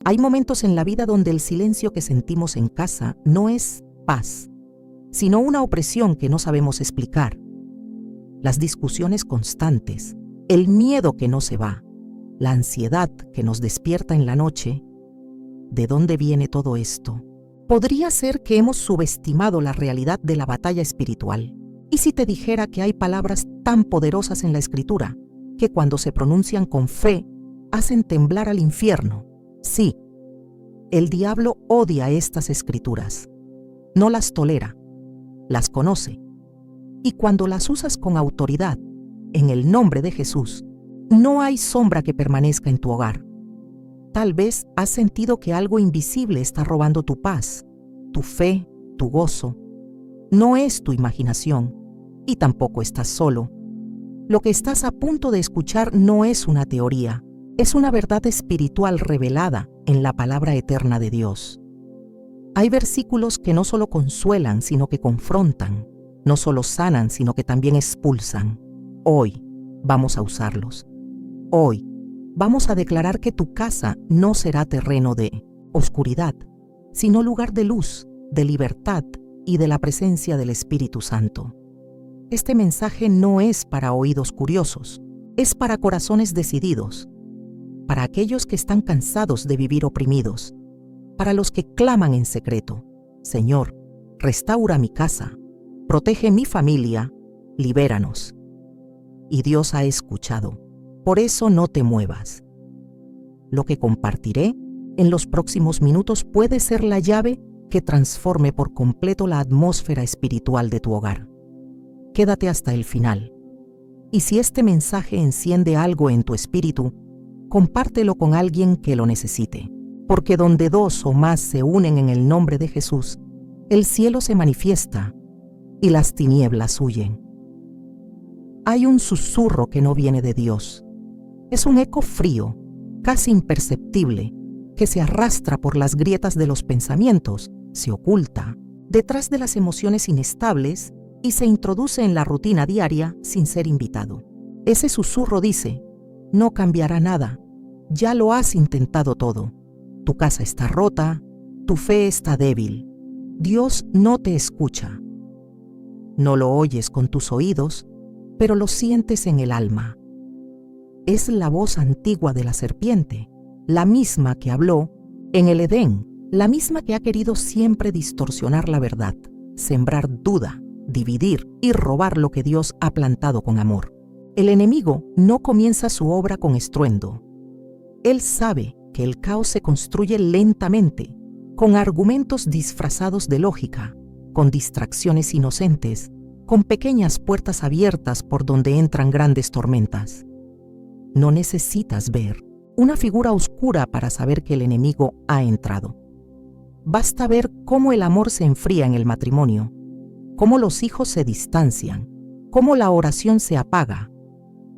Hay momentos en la vida donde el silencio que sentimos en casa no es paz, sino una opresión que no sabemos explicar. Las discusiones constantes, el miedo que no se va, la ansiedad que nos despierta en la noche. ¿De dónde viene todo esto? Podría ser que hemos subestimado la realidad de la batalla espiritual. ¿Y si te dijera que hay palabras tan poderosas en la Escritura que cuando se pronuncian con fe hacen temblar al infierno? Sí, el diablo odia estas Escrituras. No las tolera, las conoce. Y cuando las usas con autoridad, en el nombre de Jesús, no hay sombra que permanezca en tu hogar. Tal vez has sentido que algo invisible está robando tu paz, tu fe, tu gozo. No es tu imaginación y tampoco estás solo. Lo que estás a punto de escuchar no es una teoría, es una verdad espiritual revelada en la palabra eterna de Dios. Hay versículos que no solo consuelan, sino que confrontan, no solo sanan, sino que también expulsan. Hoy vamos a usarlos. Hoy vamos a declarar que tu casa no será terreno de oscuridad, sino lugar de luz, de libertad y de la presencia del Espíritu Santo. Este mensaje no es para oídos curiosos, es para corazones decididos, para aquellos que están cansados de vivir oprimidos, para los que claman en secreto: Señor, restaura mi casa, protege mi familia, libéranos. Y Dios ha escuchado. Por eso no te muevas. Lo que compartiré en los próximos minutos puede ser la llave que transforme por completo la atmósfera espiritual de tu hogar. Quédate hasta el final. Y si este mensaje enciende algo en tu espíritu, compártelo con alguien que lo necesite. Porque donde dos o más se unen en el nombre de Jesús, el cielo se manifiesta y las tinieblas huyen. Hay un susurro que no viene de Dios. Es un eco frío, casi imperceptible, que se arrastra por las grietas de los pensamientos, se oculta detrás de las emociones inestables y se introduce en la rutina diaria sin ser invitado. Ese susurro dice: no cambiará nada, ya lo has intentado todo. Tu casa está rota, tu fe está débil. Dios no te escucha. No lo oyes con tus oídos, pero lo sientes en el alma. Es la voz antigua de la serpiente, la misma que habló en el Edén, la misma que ha querido siempre distorsionar la verdad, sembrar duda, dividir y robar lo que Dios ha plantado con amor. El enemigo no comienza su obra con estruendo. Él sabe que el caos se construye lentamente, con argumentos disfrazados de lógica, con distracciones inocentes, con pequeñas puertas abiertas por donde entran grandes tormentas. No necesitas ver una figura oscura para saber que el enemigo ha entrado. Basta ver cómo el amor se enfría en el matrimonio, cómo los hijos se distancian, cómo la oración se apaga,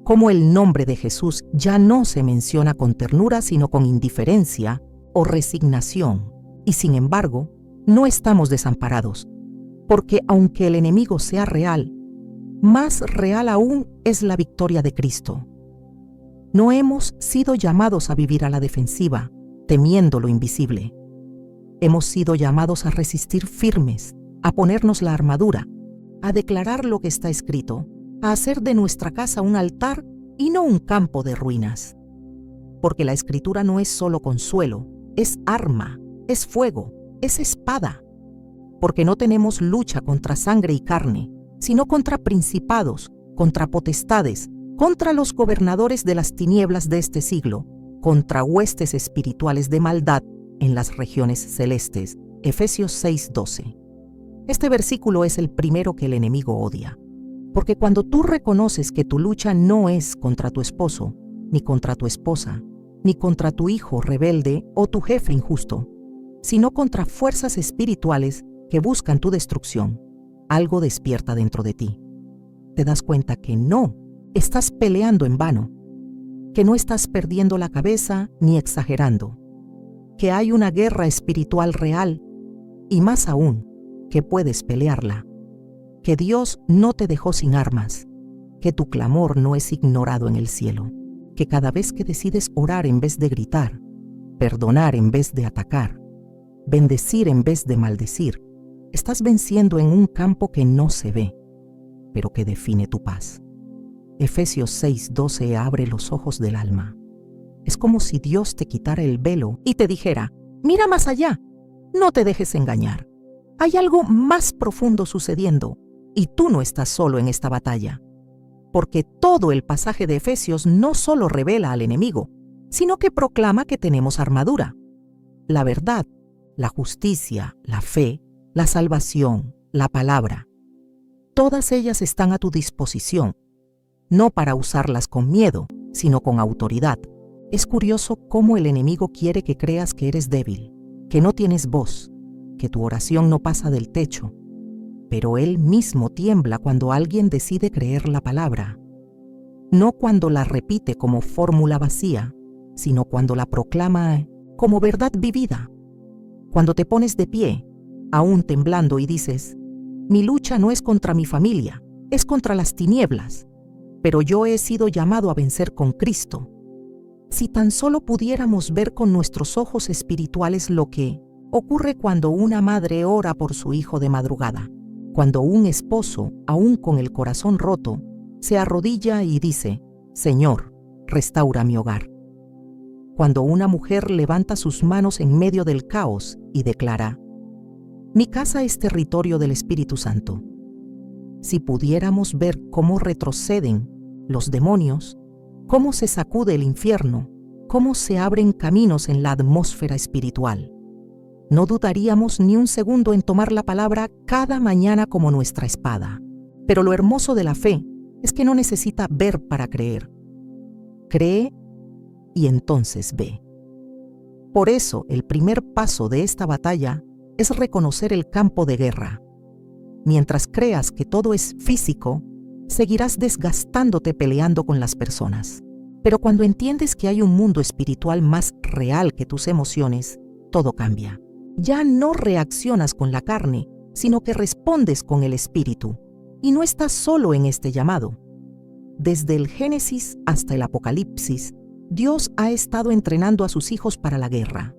cómo el nombre de Jesús ya no se menciona con ternura sino con indiferencia o resignación. Y sin embargo, no estamos desamparados, porque aunque el enemigo sea real, más real aún es la victoria de Cristo. No hemos sido llamados a vivir a la defensiva, temiendo lo invisible. Hemos sido llamados a resistir firmes, a ponernos la armadura, a declarar lo que está escrito, a hacer de nuestra casa un altar y no un campo de ruinas. Porque la Escritura no es solo consuelo, es arma, es fuego, es espada. Porque no tenemos lucha contra sangre y carne, sino contra principados, contra potestades, contra los gobernadores de las tinieblas de este siglo, contra huestes espirituales de maldad en las regiones celestes. Efesios 6:12. Este versículo es el primero que el enemigo odia. Porque cuando tú reconoces que tu lucha no es contra tu esposo, ni contra tu esposa, ni contra tu hijo rebelde o tu jefe injusto, sino contra fuerzas espirituales que buscan tu destrucción, algo despierta dentro de ti. Te das cuenta que no estás peleando en vano, que no estás perdiendo la cabeza ni exagerando, que hay una guerra espiritual real y más aún, que puedes pelearla, que Dios no te dejó sin armas, que tu clamor no es ignorado en el cielo, que cada vez que decides orar en vez de gritar, perdonar en vez de atacar, bendecir en vez de maldecir, estás venciendo en un campo que no se ve, pero que define tu paz. Efesios 6:12 abre los ojos del alma. Es como si Dios te quitara el velo y te dijera: mira más allá, no te dejes engañar. Hay algo más profundo sucediendo y tú no estás solo en esta batalla. Porque todo el pasaje de Efesios no solo revela al enemigo, sino que proclama que tenemos armadura. La verdad, la justicia, la fe, la salvación, la palabra. Todas ellas están a tu disposición, no para usarlas con miedo, sino con autoridad. Es curioso cómo el enemigo quiere que creas que eres débil, que no tienes voz, que tu oración no pasa del techo. Pero él mismo tiembla cuando alguien decide creer la palabra. No cuando la repite como fórmula vacía, sino cuando la proclama como verdad vivida. Cuando te pones de pie, aún temblando, y dices: mi lucha no es contra mi familia, es contra las tinieblas, pero yo he sido llamado a vencer con Cristo. Si tan solo pudiéramos ver con nuestros ojos espirituales lo que ocurre cuando una madre ora por su hijo de madrugada, cuando un esposo, aún con el corazón roto, se arrodilla y dice: Señor, restaura mi hogar. Cuando una mujer levanta sus manos en medio del caos y declara: mi casa es territorio del Espíritu Santo. Si pudiéramos ver cómo retroceden los demonios, cómo se sacude el infierno, cómo se abren caminos en la atmósfera espiritual, no dudaríamos ni un segundo en tomar la palabra cada mañana como nuestra espada. Pero lo hermoso de la fe es que no necesita ver para creer. Cree y entonces ve. Por eso, el primer paso de esta batalla es reconocer el campo de guerra. Mientras creas que todo es físico, seguirás desgastándote peleando con las personas. Pero cuando entiendes que hay un mundo espiritual más real que tus emociones, todo cambia. Ya no reaccionas con la carne, sino que respondes con el espíritu. Y no estás solo en este llamado. Desde el Génesis hasta el Apocalipsis, Dios ha estado entrenando a sus hijos para la guerra.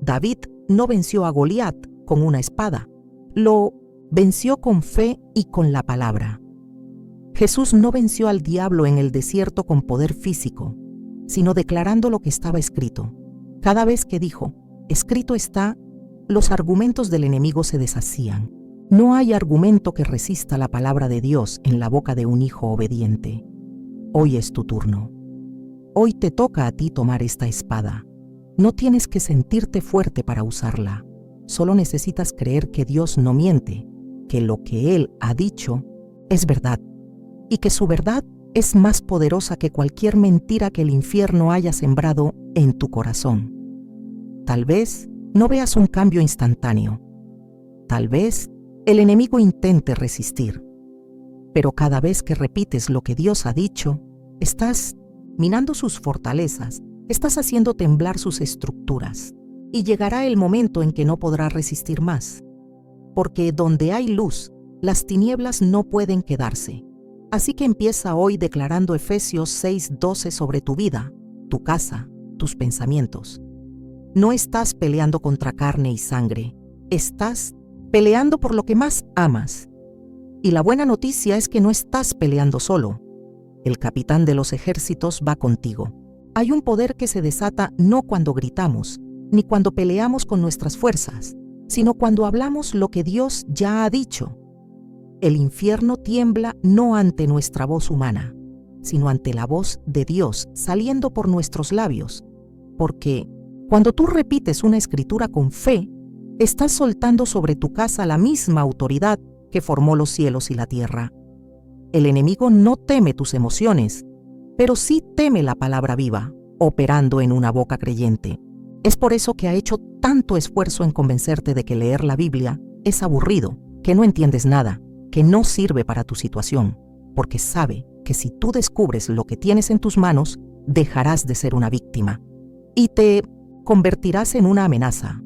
David no venció a Goliat con una espada, lo venció con fe y con la palabra. Jesús no venció al diablo en el desierto con poder físico, sino declarando lo que estaba escrito. Cada vez que dijo: escrito está, los argumentos del enemigo se deshacían. No hay argumento que resista la palabra de Dios en la boca de un hijo obediente. Hoy es tu turno. Hoy te toca a ti tomar esta espada. No tienes que sentirte fuerte para usarla. Solo necesitas creer que Dios no miente, que lo que Él ha dicho es verdad, y que su verdad es más poderosa que cualquier mentira que el infierno haya sembrado en tu corazón. Tal vez no veas un cambio instantáneo. Tal vez el enemigo intente resistir. Pero cada vez que repites lo que Dios ha dicho, estás minando sus fortalezas, estás haciendo temblar sus estructuras. Y llegará el momento en que no podrá resistir más. Porque donde hay luz, las tinieblas no pueden quedarse. Así que empieza hoy declarando Efesios 6:12 sobre tu vida, tu casa, tus pensamientos. No estás peleando contra carne y sangre, estás peleando por lo que más amas. Y la buena noticia es que no estás peleando solo. El capitán de los ejércitos va contigo. Hay un poder que se desata no cuando gritamos, ni cuando peleamos con nuestras fuerzas, sino cuando hablamos lo que Dios ya ha dicho. El infierno tiembla no ante nuestra voz humana, sino ante la voz de Dios saliendo por nuestros labios, porque cuando tú repites una escritura con fe, estás soltando sobre tu casa la misma autoridad que formó los cielos y la tierra. El enemigo no teme tus emociones, pero sí teme la palabra viva, operando en una boca creyente. Es por eso que ha hecho tanto esfuerzo en convencerte de que leer la Biblia es aburrido, que no entiendes nada, que no sirve para tu situación, porque sabe que si tú descubres lo que tienes en tus manos, dejarás de ser una víctima y te convertirás en una amenaza.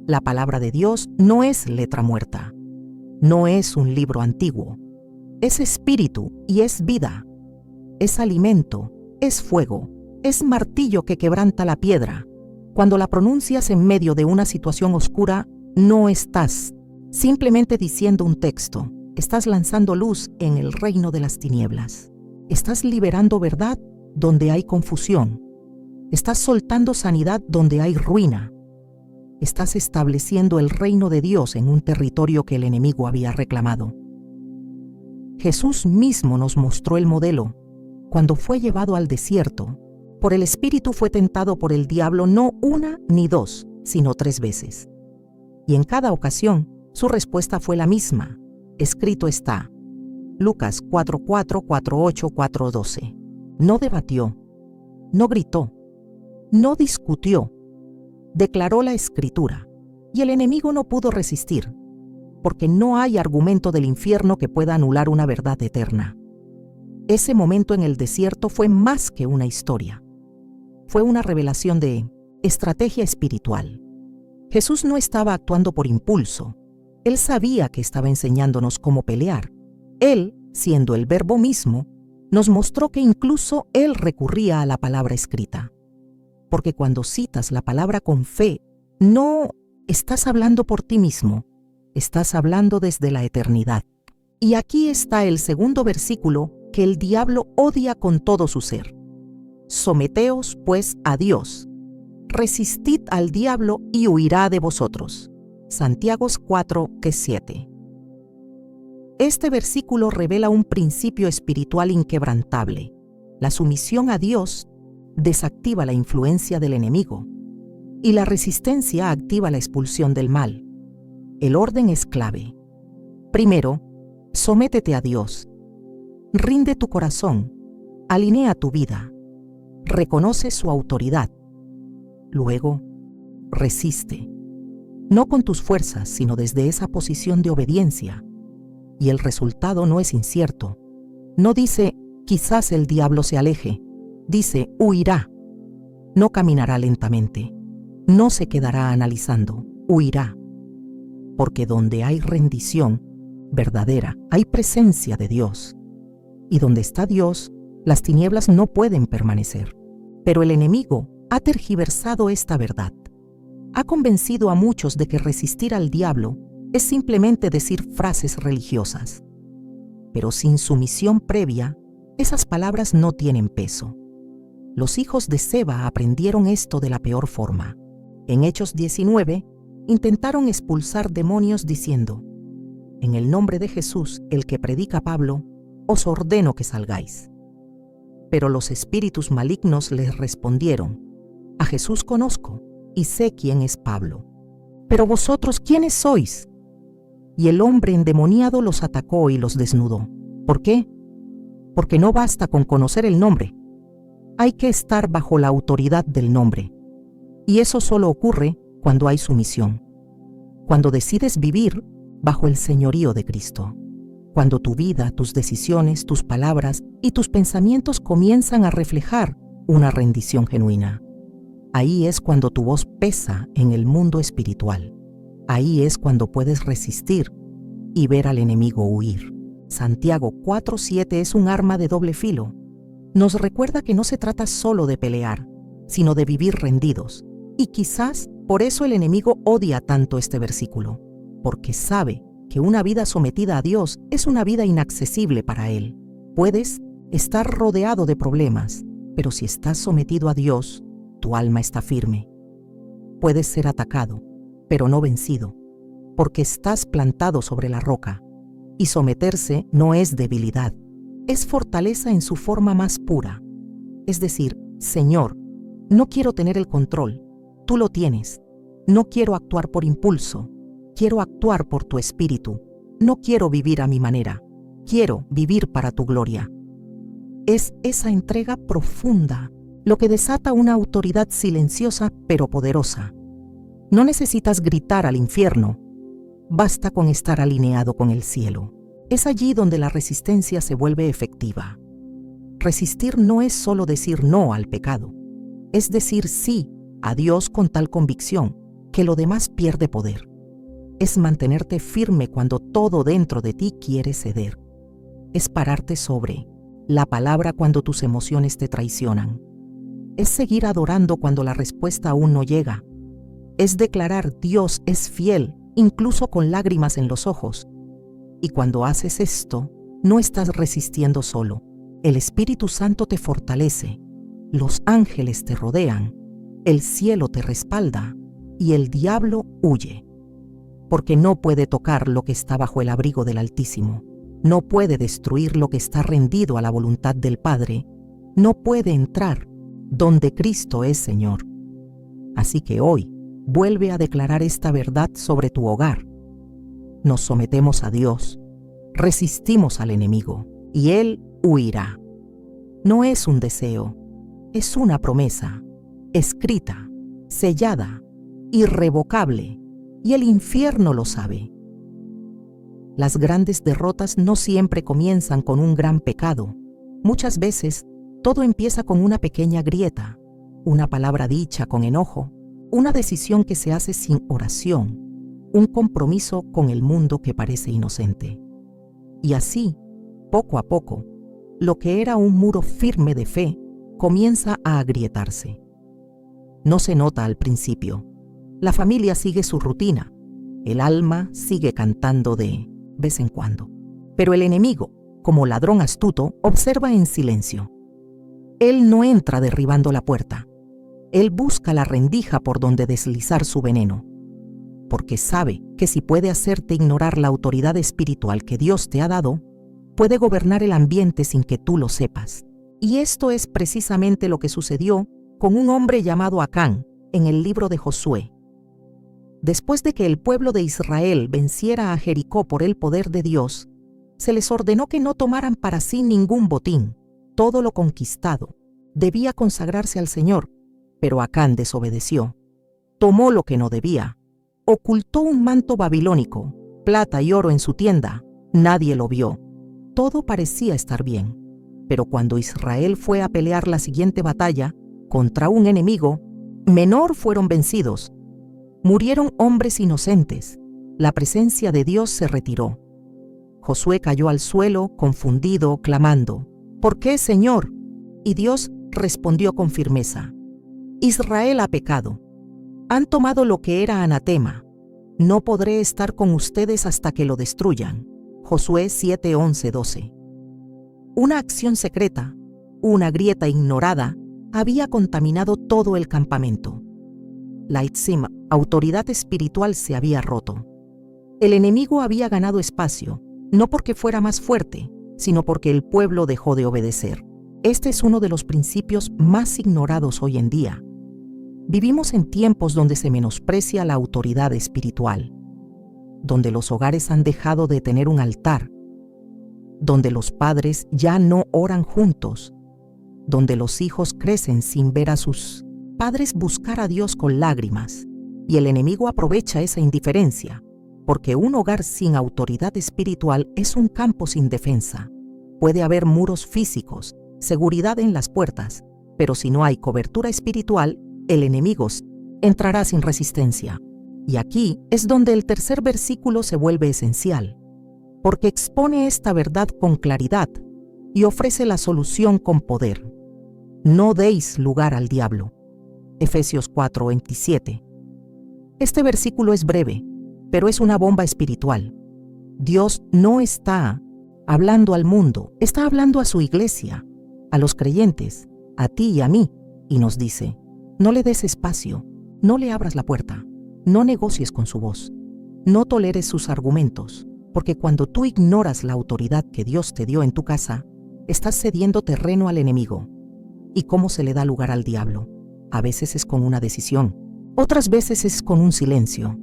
La palabra de Dios no es letra muerta, no es un libro antiguo, es espíritu y es vida, es alimento, es fuego, es martillo que quebranta la piedra. Cuando la pronuncias en medio de una situación oscura, no estás simplemente diciendo un texto, estás lanzando luz en el reino de las tinieblas. Estás liberando verdad donde hay confusión. Estás soltando sanidad donde hay ruina. Estás estableciendo el reino de Dios en un territorio que el enemigo había reclamado. Jesús mismo nos mostró el modelo. Cuando fue llevado al desierto, por el Espíritu fue tentado por el diablo no una ni dos, sino 3 veces. Y en cada ocasión, su respuesta fue la misma. Escrito está. Lucas 4:4, 4:8, 4:12. No debatió, no gritó, no discutió. Declaró la Escritura, y el enemigo no pudo resistir, porque no hay argumento del infierno que pueda anular una verdad eterna. Ese momento en el desierto fue más que una historia. Fue una revelación de estrategia espiritual. Jesús no estaba actuando por impulso. Él sabía que estaba enseñándonos cómo pelear. Él, siendo el Verbo mismo, nos mostró que incluso Él recurría a la palabra escrita. Porque cuando citas la palabra con fe, no estás hablando por ti mismo, estás hablando desde la eternidad. Y aquí está el segundo versículo que el diablo odia con todo su ser. Someteos, pues, a Dios. Resistid al diablo y huirá de vosotros. Santiago 4:7. Este versículo revela un principio espiritual inquebrantable. La sumisión a Dios desactiva la influencia del enemigo y la resistencia activa la expulsión del mal. El orden es clave. Primero, sométete a Dios. Rinde tu corazón, alinea tu vida, reconoce su autoridad. Luego, resiste, no con tus fuerzas, sino desde esa posición de obediencia. Y el resultado no es incierto. No dice, quizás el diablo se aleje. Dice, huirá. No caminará lentamente. No se quedará analizando. Huirá. Porque donde hay rendición verdadera, hay presencia de Dios. Y donde está Dios, las tinieblas no pueden permanecer. Pero el enemigo ha tergiversado esta verdad. Ha convencido a muchos de que resistir al diablo es simplemente decir frases religiosas. Pero sin sumisión previa, esas palabras no tienen peso. Los hijos de Seba aprendieron esto de la peor forma. En Hechos 19, intentaron expulsar demonios diciendo, en el nombre de Jesús, el que predica Pablo, os ordeno que salgáis. Pero los espíritus malignos les respondieron, a Jesús conozco y sé quién es Pablo. Pero vosotros, ¿quiénes sois? Y el hombre endemoniado los atacó y los desnudó. ¿Por qué? Porque no basta con conocer el nombre. Hay que estar bajo la autoridad del nombre. Y eso solo ocurre cuando hay sumisión. Cuando decides vivir bajo el señorío de Cristo. Cuando tu vida, tus decisiones, tus palabras y tus pensamientos comienzan a reflejar una rendición genuina. Ahí es cuando tu voz pesa en el mundo espiritual. Ahí es cuando puedes resistir y ver al enemigo huir. Santiago 4:7 es un arma de doble filo. Nos recuerda que no se trata solo de pelear, sino de vivir rendidos. Y quizás por eso el enemigo odia tanto este versículo, porque sabe que una vida sometida a Dios es una vida inaccesible para él. Puedes estar rodeado de problemas, pero si estás sometido a Dios, tu alma está firme. Puedes ser atacado, pero no vencido, porque estás plantado sobre la roca. Y someterse no es debilidad, es fortaleza en su forma más pura. Es decir, Señor, no quiero tener el control, tú lo tienes. No quiero actuar por impulso, quiero actuar por tu espíritu. No quiero vivir a mi manera, quiero vivir para tu gloria. Es esa entrega profunda lo que desata una autoridad silenciosa pero poderosa. No necesitas gritar al infierno, basta con estar alineado con el cielo. Es allí donde la resistencia se vuelve efectiva. Resistir no es solo decir no al pecado, es decir sí a Dios con tal convicción que lo demás pierde poder. Es mantenerte firme cuando todo dentro de ti quiere ceder. Es pararte sobre la palabra cuando tus emociones te traicionan. es seguir adorando cuando la respuesta aún no llega. Es declarar Dios es fiel, incluso con lágrimas en los ojos. Y cuando haces esto, no estás resistiendo solo. El Espíritu Santo te fortalece, los ángeles te rodean, el cielo te respalda y el diablo huye. Porque no puede tocar lo que está bajo el abrigo del Altísimo. No puede destruir lo que está rendido a la voluntad del Padre. No puede entrar donde Cristo es Señor. Así que hoy, vuelve a declarar esta verdad sobre tu hogar. Nos sometemos a Dios, resistimos al enemigo, y Él huirá. No es un deseo, es una promesa, escrita, sellada, irrevocable, y el infierno lo sabe. Las grandes derrotas no siempre comienzan con un gran pecado. Muchas veces, todo empieza con una pequeña grieta, una palabra dicha con enojo, una decisión que se hace sin oración, un compromiso con el mundo que parece inocente. Y así, poco a poco, lo que era un muro firme de fe comienza a agrietarse. No se nota al principio. La familia sigue su rutina. El alma sigue cantando de vez en cuando. Pero el enemigo, como ladrón astuto, observa en silencio. Él no entra derribando la puerta. Él busca la rendija por donde deslizar su veneno, porque sabe que si puede hacerte ignorar la autoridad espiritual que Dios te ha dado, puede gobernar el ambiente sin que tú lo sepas. Y esto es precisamente lo que sucedió con un hombre llamado Acán en el libro de Josué. Después de que el pueblo de Israel venciera a Jericó por el poder de Dios, se les ordenó que no tomaran para sí ningún botín. Todo lo conquistado debía consagrarse al Señor, pero Acán desobedeció. Tomó lo que no debía. Ocultó un manto babilónico, plata y oro en su tienda. Nadie lo vio. Todo parecía estar bien. Pero cuando Israel fue a pelear la siguiente batalla contra un enemigo menor, fueron vencidos. Murieron hombres inocentes. La presencia de Dios se retiró. Josué cayó al suelo, confundido, clamando: ¿Por qué, Señor? Y Dios respondió con firmeza: Israel ha pecado. Han tomado lo que era anatema. No podré estar con ustedes hasta que lo destruyan. Josué 7, 11, 12. Una acción secreta, una grieta ignorada, había contaminado todo el campamento. La Itzim, autoridad espiritual, se había roto. El enemigo había ganado espacio, no porque fuera más fuerte, sino porque el pueblo dejó de obedecer. Este es uno de los principios más ignorados hoy en día. Vivimos en tiempos donde se menosprecia la autoridad espiritual, donde los hogares han dejado de tener un altar, donde los padres ya no oran juntos, donde los hijos crecen sin ver a sus padres buscar a Dios con lágrimas, y el enemigo aprovecha esa indiferencia, porque un hogar sin autoridad espiritual es un campo sin defensa. Puede haber muros físicos, seguridad en las puertas, pero si no hay cobertura espiritual, el enemigo entrará sin resistencia. Y aquí es donde el tercer versículo se vuelve esencial, porque expone esta verdad con claridad y ofrece la solución con poder. No deis lugar al diablo. Efesios 4:27. Este versículo es breve, pero es una bomba espiritual. Dios no está hablando al mundo, está hablando a su iglesia, a los creyentes, a ti y a mí, y nos dice: no le des espacio, no le abras la puerta, no negocies con su voz, no toleres sus argumentos, porque cuando tú ignoras la autoridad que Dios te dio en tu casa, estás cediendo terreno al enemigo. ¿Y cómo se le da lugar al diablo? A veces es con una decisión, otras veces es con un silencio,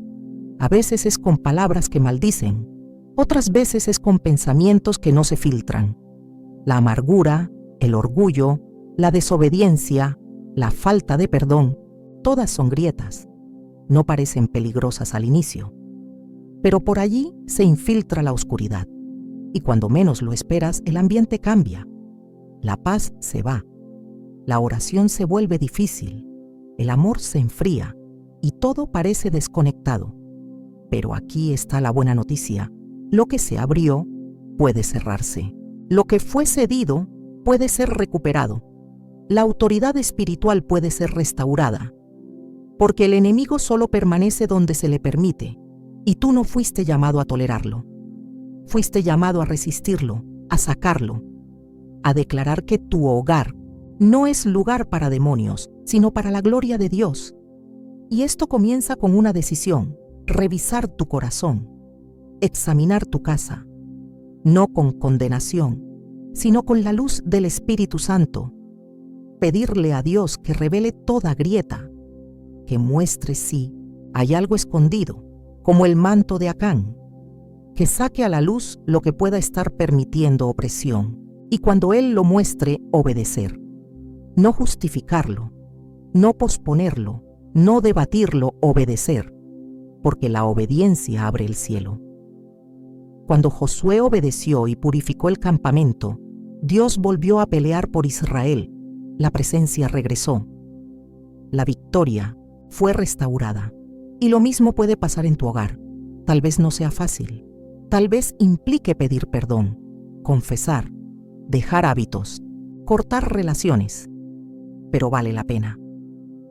a veces es con palabras que maldicen, otras veces es con pensamientos que no se filtran. La amargura, el orgullo, la desobediencia, la falta de perdón, todas son grietas. No parecen peligrosas al inicio, pero por allí se infiltra la oscuridad, y cuando menos lo esperas, el ambiente cambia. La paz se va, la oración se vuelve difícil, el amor se enfría, y todo parece desconectado. Pero aquí está la buena noticia: lo que se abrió puede cerrarse, lo que fue cedido puede ser recuperado. la autoridad espiritual puede ser restaurada, porque el enemigo solo permanece donde se le permite, y tú no fuiste llamado a tolerarlo. Fuiste llamado a resistirlo, a sacarlo, a declarar que tu hogar no es lugar para demonios, sino para la gloria de Dios. Y esto comienza con una decisión: revisar tu corazón, examinar tu casa, no con condenación, sino con la luz del Espíritu Santo. Pedirle a Dios que revele toda grieta, que muestre si hay algo escondido, como el manto de Acán, que saque a la luz lo que pueda estar permitiendo opresión, y cuando Él lo muestre, obedecer. No justificarlo, no posponerlo, no debatirlo, obedecer, porque la obediencia abre el cielo. Cuando Josué obedeció y purificó el campamento, Dios volvió a pelear por Israel. La presencia regresó. La victoria fue restaurada. Y lo mismo puede pasar en tu hogar. Tal vez no sea fácil. Tal vez implique pedir perdón, confesar, dejar hábitos, cortar relaciones. Pero vale la pena.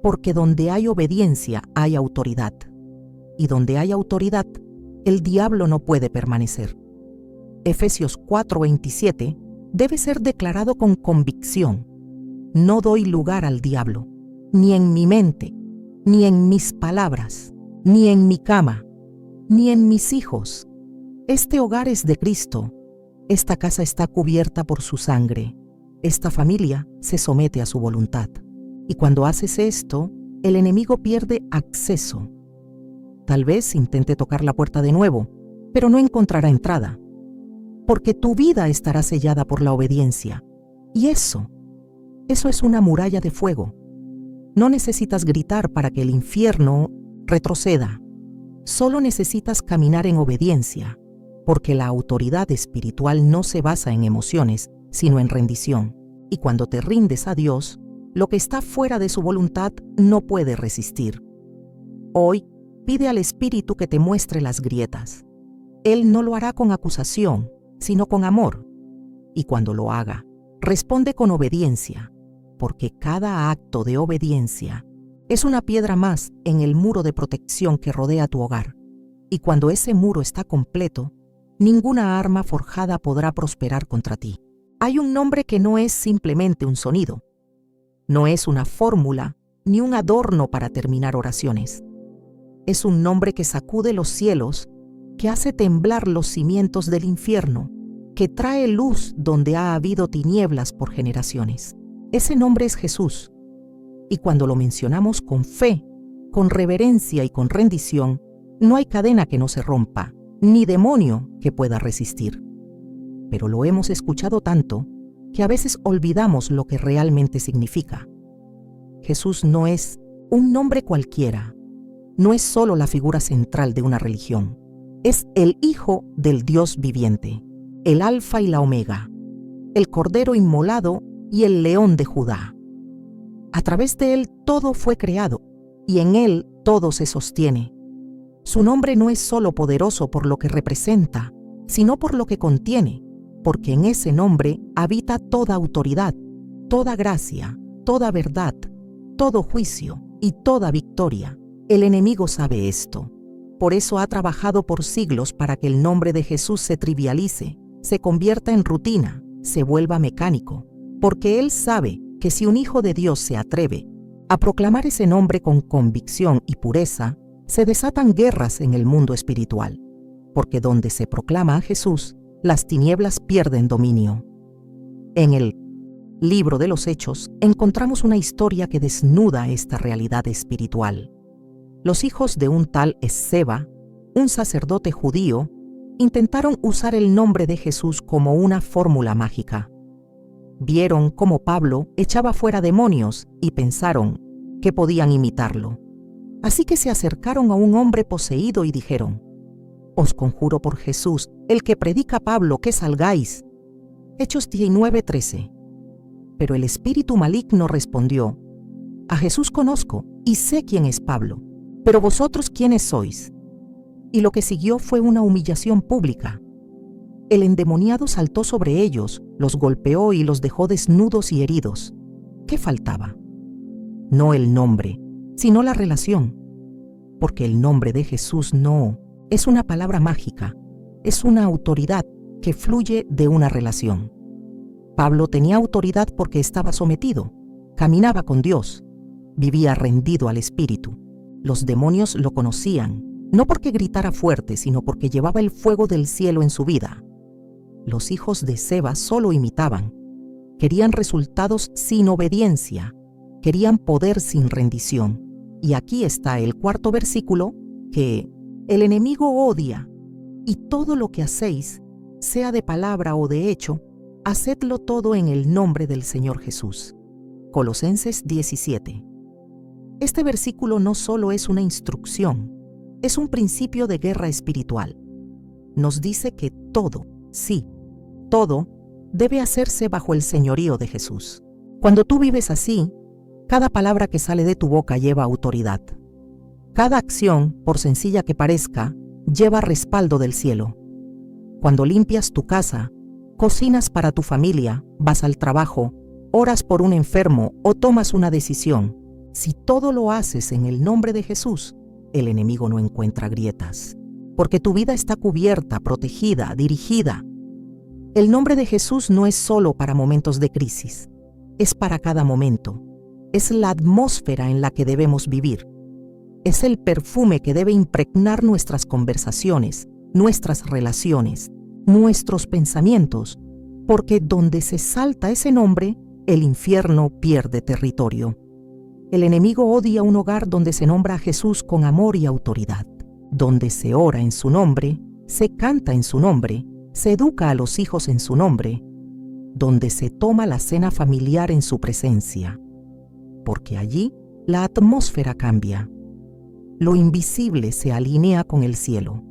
Porque donde hay obediencia hay autoridad. Y donde hay autoridad, el diablo no puede permanecer. Efesios 4:27 debe ser declarado con convicción. No doy lugar al diablo, ni en mi mente, ni en mis palabras, ni en mi cama, ni en mis hijos. Este hogar es de Cristo. Esta casa está cubierta por su sangre. Esta familia se somete a su voluntad. Y cuando haces esto, el enemigo pierde acceso. Tal vez intente tocar la puerta de nuevo, pero no encontrará entrada, porque tu vida estará sellada por la obediencia. Y eso es una muralla de fuego. No necesitas gritar para que el infierno retroceda. Solo necesitas caminar en obediencia, porque la autoridad espiritual no se basa en emociones, sino en rendición. Y cuando te rindes a Dios, lo que está fuera de su voluntad no puede resistir. Hoy, pide al Espíritu que te muestre las grietas. Él no lo hará con acusación, sino con amor. Y cuando lo haga, responde con obediencia, porque cada acto de obediencia es una piedra más en el muro de protección que rodea tu hogar. Y cuando ese muro está completo, ninguna arma forjada podrá prosperar contra ti. Hay un nombre que no es simplemente un sonido, no es una fórmula ni un adorno para terminar oraciones. Es un nombre que sacude los cielos, que hace temblar los cimientos del infierno, que trae luz donde ha habido tinieblas por generaciones. Ese nombre es Jesús. Y cuando lo mencionamos con fe, con reverencia y con rendición, no hay cadena que no se rompa, ni demonio que pueda resistir. Pero lo hemos escuchado tanto que a veces olvidamos lo que realmente significa. Jesús no es un nombre cualquiera, no es solo la figura central de una religión. Es el Hijo del Dios viviente, el Alfa y la Omega, el Cordero inmolado y el León de Judá. A través de Él todo fue creado, y en Él todo se sostiene. Su nombre no es solo poderoso por lo que representa, sino por lo que contiene, porque en ese nombre habita toda autoridad, toda gracia, toda verdad, todo juicio y toda victoria. El enemigo sabe esto. Por eso ha trabajado por siglos para que el nombre de Jesús se trivialice, se convierta en rutina, se vuelva mecánico, porque Él sabe que si un hijo de Dios se atreve a proclamar ese nombre con convicción y pureza, se desatan guerras en el mundo espiritual, porque donde se proclama a Jesús, las tinieblas pierden dominio. En el libro de los Hechos encontramos una historia que desnuda esta realidad espiritual. Los hijos de un tal Esceva, un sacerdote judío, intentaron usar el nombre de Jesús como una fórmula mágica. Vieron cómo Pablo echaba fuera demonios y pensaron que podían imitarlo. Así que se acercaron a un hombre poseído y dijeron: «Os conjuro por Jesús, el que predica Pablo, que salgáis». Hechos 19:13. Pero el espíritu maligno respondió: «A Jesús conozco y sé quién es Pablo, pero vosotros ¿quiénes sois?». Y lo que siguió fue una humillación pública. El endemoniado saltó sobre ellos, los golpeó y los dejó desnudos y heridos. ¿qué faltaba? No el nombre, sino la relación. Porque el nombre de Jesús no es una palabra mágica, es una autoridad que fluye de una relación. Pablo tenía autoridad porque estaba sometido, caminaba con Dios, vivía rendido al Espíritu. Los demonios lo conocían, no porque gritara fuerte, sino porque llevaba el fuego del cielo en su vida. Los hijos de Seba solo imitaban. Querían resultados sin obediencia, querían poder sin rendición. Y aquí está el cuarto versículo, que el enemigo odia, y todo lo que hacéis, sea de palabra o de hecho, hacedlo todo en el nombre del Señor Jesús. Colosenses 17. Este versículo no solo es una instrucción, es un principio de guerra espiritual. Nos dice que todo, sí, todo, debe hacerse bajo el señorío de Jesús. Cuando tú vives así, cada palabra que sale de tu boca lleva autoridad. Cada acción, por sencilla que parezca, lleva respaldo del cielo. Cuando limpias tu casa, cocinas para tu familia, vas al trabajo, oras por un enfermo o tomas una decisión, si todo lo haces en el nombre de Jesús, el enemigo no encuentra grietas, porque tu vida está cubierta, protegida, dirigida. El nombre de Jesús no es solo para momentos de crisis, es para cada momento. Es la atmósfera en la que debemos vivir. Es el perfume que debe impregnar nuestras conversaciones, nuestras relaciones, nuestros pensamientos, porque donde se salta ese nombre, el infierno pierde territorio. El enemigo odia un hogar donde se nombra a Jesús con amor y autoridad, donde se ora en su nombre, se canta en su nombre, se educa a los hijos en su nombre, donde se toma la cena familiar en su presencia, porque allí la atmósfera cambia. Lo invisible se alinea con el cielo.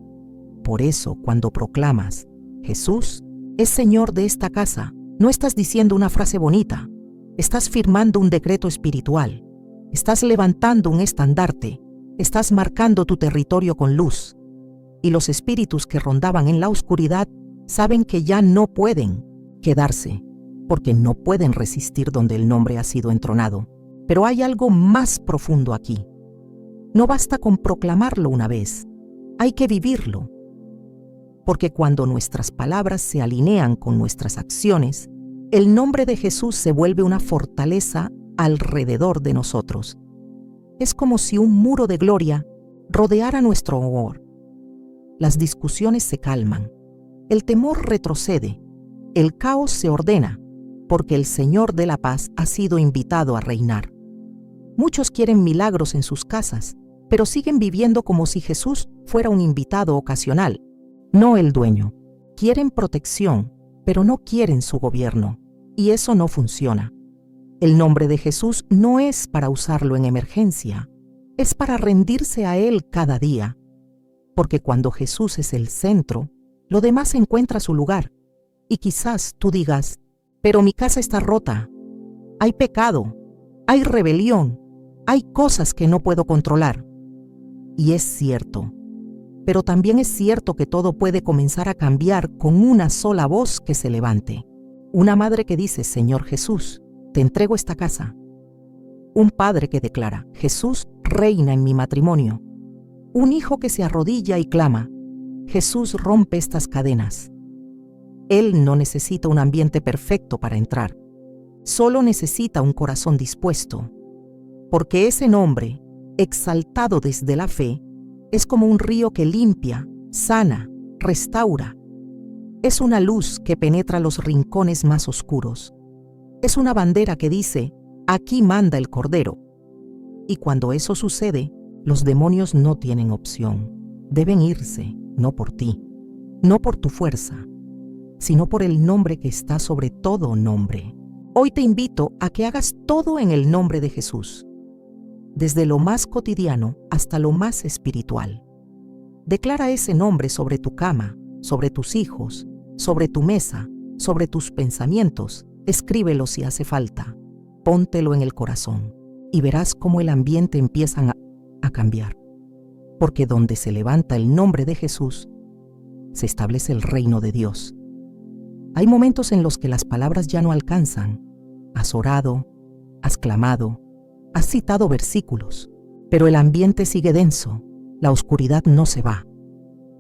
Por eso, cuando proclamas, Jesús es Señor de esta casa, no estás diciendo una frase bonita, estás firmando un decreto espiritual. Estás levantando un estandarte, estás marcando tu territorio con luz. Y los espíritus que rondaban en la oscuridad saben que ya no pueden quedarse, porque no pueden resistir donde el nombre ha sido entronado. Pero hay algo más profundo aquí. No basta con proclamarlo una vez, hay que vivirlo. Porque cuando nuestras palabras se alinean con nuestras acciones, el nombre de Jesús se vuelve una fortaleza alrededor de nosotros. Es como si un muro de gloria rodeara nuestro hogar. Las discusiones se calman, el temor retrocede, el caos se ordena, porque el Señor de la paz ha sido invitado a reinar. Muchos quieren milagros en sus casas, pero siguen viviendo como si Jesús fuera un invitado ocasional, no el dueño. Quieren protección, pero no quieren su gobierno, y eso no funciona. El nombre de Jesús no es para usarlo en emergencia, es para rendirse a Él cada día. Porque cuando Jesús es el centro, lo demás encuentra su lugar. Y quizás tú digas, pero mi casa está rota, hay pecado, hay rebelión, hay cosas que no puedo controlar. Y es cierto, pero también es cierto que todo puede comenzar a cambiar con una sola voz que se levante. Una madre que dice, Señor Jesús, te entrego esta casa. Un padre que declara, Jesús reina en mi matrimonio. Un hijo que se arrodilla y clama, Jesús rompe estas cadenas. Él no necesita un ambiente perfecto para entrar, solo necesita un corazón dispuesto, porque ese nombre, exaltado desde la fe, es como un río que limpia, sana, restaura. Es una luz que penetra los rincones más oscuros. Es una bandera que dice, aquí manda el Cordero. Y cuando eso sucede, los demonios no tienen opción. Deben irse, no por ti, no por tu fuerza, sino por el nombre que está sobre todo nombre. Hoy te invito a que hagas todo en el nombre de Jesús, desde lo más cotidiano hasta lo más espiritual. Declara ese nombre sobre tu cama, sobre tus hijos, sobre tu mesa, sobre tus pensamientos. Escríbelo si hace falta, póntelo en el corazón y verás cómo el ambiente empieza a cambiar. Porque donde se levanta el nombre de Jesús, se establece el reino de Dios. Hay momentos en los que las palabras ya no alcanzan. Has orado, has clamado, has citado versículos, pero el ambiente sigue denso, la oscuridad no se va,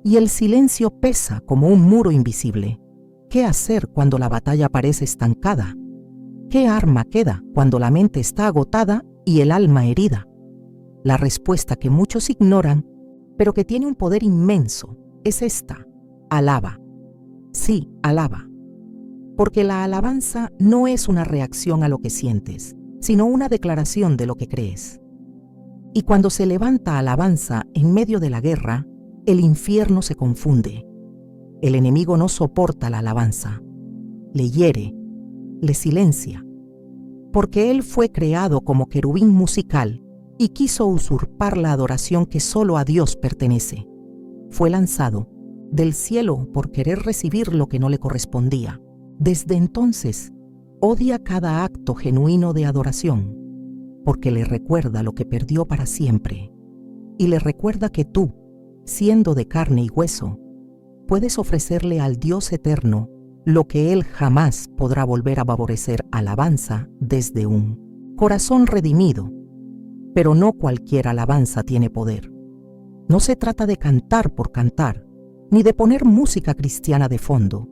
y el silencio pesa como un muro invisible. ¿Qué hacer cuando la batalla parece estancada? ¿Qué arma queda cuando la mente está agotada y el alma herida? La respuesta que muchos ignoran, pero que tiene un poder inmenso, es esta: alaba. Sí, alaba. Porque la alabanza no es una reacción a lo que sientes, sino una declaración de lo que crees. Y cuando se levanta alabanza en medio de la guerra, el infierno se confunde. El enemigo no soporta la alabanza, le hiere, le silencia, porque él fue creado como querubín musical y quiso usurpar la adoración que solo a Dios pertenece. Fue lanzado del cielo por querer recibir lo que no le correspondía. Desde entonces, odia cada acto genuino de adoración, porque le recuerda lo que perdió para siempre, y le recuerda que tú, siendo de carne y hueso, puedes ofrecerle al Dios eterno lo que Él jamás podrá volver a favorecer. Alabanza desde un corazón redimido. Pero no cualquier alabanza tiene poder. No se trata de cantar por cantar, ni de poner música cristiana de fondo.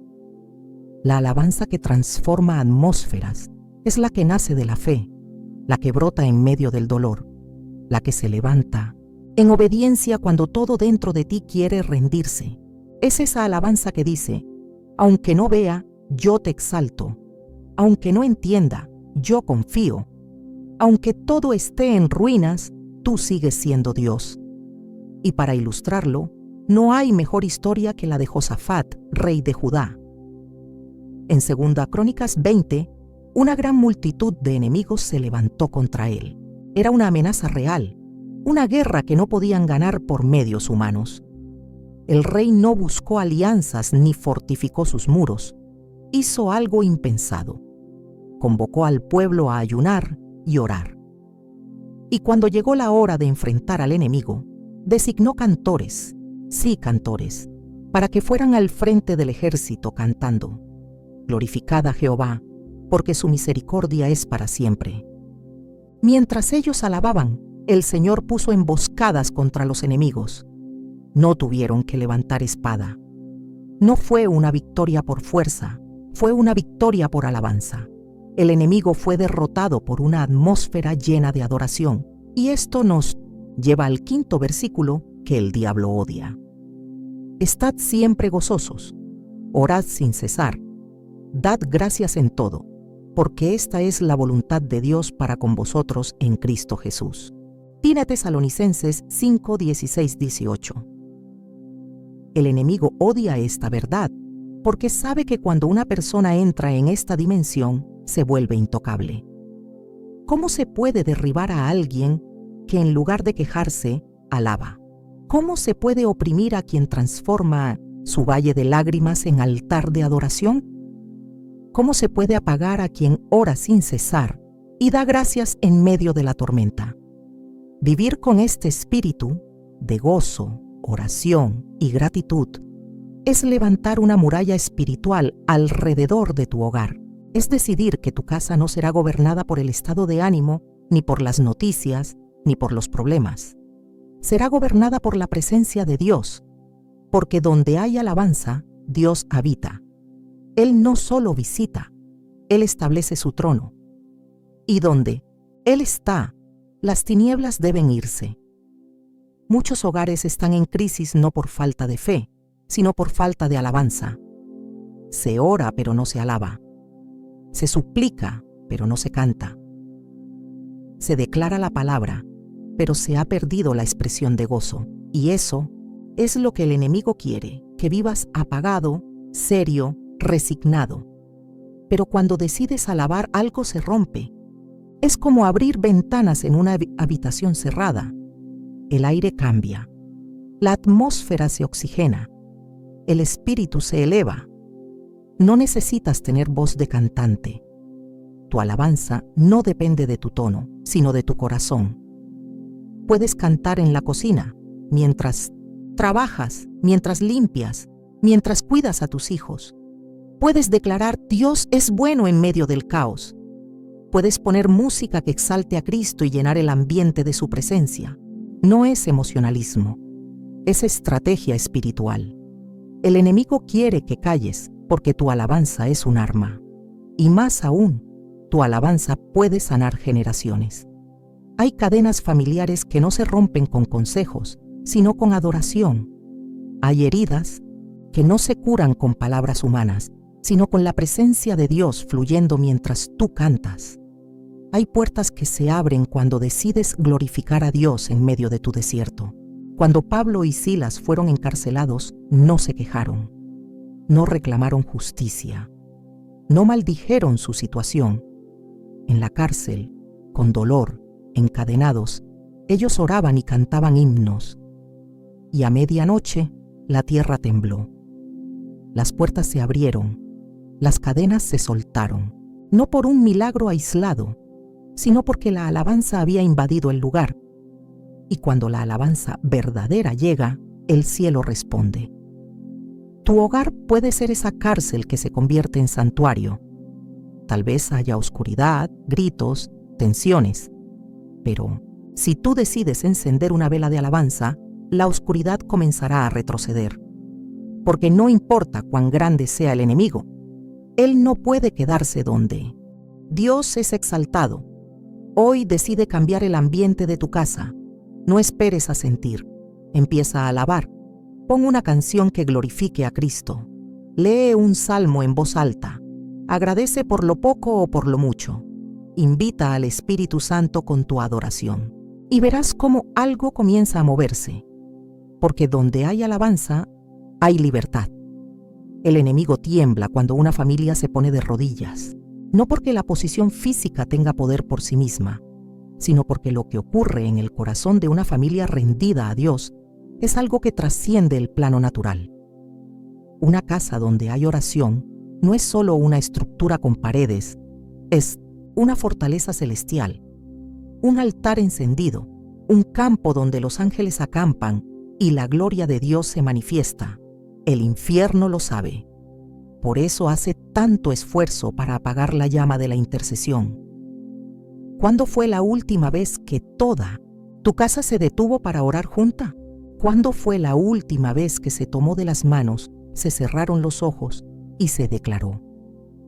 La alabanza que transforma atmósferas es la que nace de la fe, la que brota en medio del dolor, la que se levanta en obediencia cuando todo dentro de ti quiere rendirse. Es esa alabanza que dice: aunque no vea, yo te exalto; aunque no entienda, yo confío; aunque todo esté en ruinas, tú sigues siendo Dios. Y para ilustrarlo, no hay mejor historia que la de Josafat, rey de Judá. En 2 Crónicas 20, una gran multitud de enemigos se levantó contra él. Era una amenaza real, una guerra que no podían ganar por medios humanos. El rey no buscó alianzas ni fortificó sus muros. Hizo algo impensado. Convocó al pueblo a ayunar y orar. Y cuando llegó la hora de enfrentar al enemigo, designó cantores, sí cantores, para que fueran al frente del ejército cantando: glorificad a Jehová, porque su misericordia es para siempre. Mientras ellos alababan, el Señor puso emboscadas contra los enemigos. No tuvieron que levantar espada. No fue una victoria por fuerza, fue una victoria por alabanza. El enemigo fue derrotado por una atmósfera llena de adoración. Y esto nos lleva al 5º versículo que el diablo odia. Estad siempre gozosos, orad sin cesar, dad gracias en todo, porque esta es la voluntad de Dios para con vosotros en Cristo Jesús. Tesalonicenses 5, 16, 18. El enemigo odia esta verdad, porque sabe que cuando una persona entra en esta dimensión, se vuelve intocable. ¿Cómo se puede derribar a alguien que en lugar de quejarse, alaba? ¿Cómo se puede oprimir a quien transforma su valle de lágrimas en altar de adoración? ¿Cómo se puede apagar a quien ora sin cesar y da gracias en medio de la tormenta? Vivir con este espíritu de gozo, oración y gratitud es levantar una muralla espiritual alrededor de tu hogar. Es decidir que tu casa no será gobernada por el estado de ánimo, ni por las noticias, ni por los problemas. Será gobernada por la presencia de Dios, porque donde hay alabanza, Dios habita. Él no solo visita, Él establece su trono. Y donde Él está, las tinieblas deben irse. Muchos hogares están en crisis no por falta de fe, sino por falta de alabanza. Se ora, pero no se alaba. Se suplica, pero no se canta. Se declara la palabra, pero se ha perdido la expresión de gozo. Y eso es lo que el enemigo quiere, que vivas apagado, serio, resignado. Pero cuando decides alabar, algo se rompe. Es como abrir ventanas en una habitación cerrada. El aire cambia. La atmósfera se oxigena. El espíritu se eleva. No necesitas tener voz de cantante. Tu alabanza no depende de tu tono, sino de tu corazón. Puedes cantar en la cocina, mientras trabajas, mientras limpias, mientras cuidas a tus hijos. Puedes declarar: Dios es bueno en medio del caos. puedes poner música que exalte a Cristo y llenar el ambiente de su presencia. No es emocionalismo, es estrategia espiritual. El enemigo quiere que calles porque tu alabanza es un arma. Y más aún, tu alabanza puede sanar generaciones. Hay cadenas familiares que no se rompen con consejos, sino con adoración. Hay heridas que no se curan con palabras humanas, sino con la presencia de Dios fluyendo mientras tú cantas. Hay puertas que se abren cuando decides glorificar a Dios en medio de tu desierto. Cuando Pablo y Silas fueron encarcelados, no se quejaron, no reclamaron justicia, no maldijeron su situación. En la cárcel, con dolor, encadenados, ellos oraban y cantaban himnos. Y a medianoche, la tierra tembló. Las puertas se abrieron, las cadenas se soltaron, no por un milagro aislado, sino porque la alabanza había invadido el lugar. Y cuando la alabanza verdadera llega, el cielo responde. Tu hogar puede ser esa cárcel que se convierte en santuario. Tal vez haya oscuridad, gritos, tensiones. Pero si tú decides encender una vela de alabanza, la oscuridad comenzará a retroceder. Porque no importa cuán grande sea el enemigo, él no puede quedarse donde. Dios es exaltado. Hoy decide cambiar el ambiente de tu casa. No esperes a sentir. Empieza a alabar. Pon una canción que glorifique a Cristo. Lee un salmo en voz alta. Agradece por lo poco o por lo mucho. Invita al Espíritu Santo con tu adoración. Y verás cómo algo comienza a moverse. Porque donde hay alabanza, hay libertad. El enemigo tiembla cuando una familia se pone de rodillas. No porque la posición física tenga poder por sí misma, sino porque lo que ocurre en el corazón de una familia rendida a Dios es algo que trasciende el plano natural. Una casa donde hay oración no es solo una estructura con paredes, es una fortaleza celestial, un altar encendido, un campo donde los ángeles acampan y la gloria de Dios se manifiesta. El infierno lo sabe. Por eso hace tanto esfuerzo para apagar la llama de la intercesión. ¿Cuándo fue la última vez que toda tu casa se detuvo para orar junta? ¿Cuándo fue la última vez que se tomó de las manos, se cerraron los ojos y se declaró: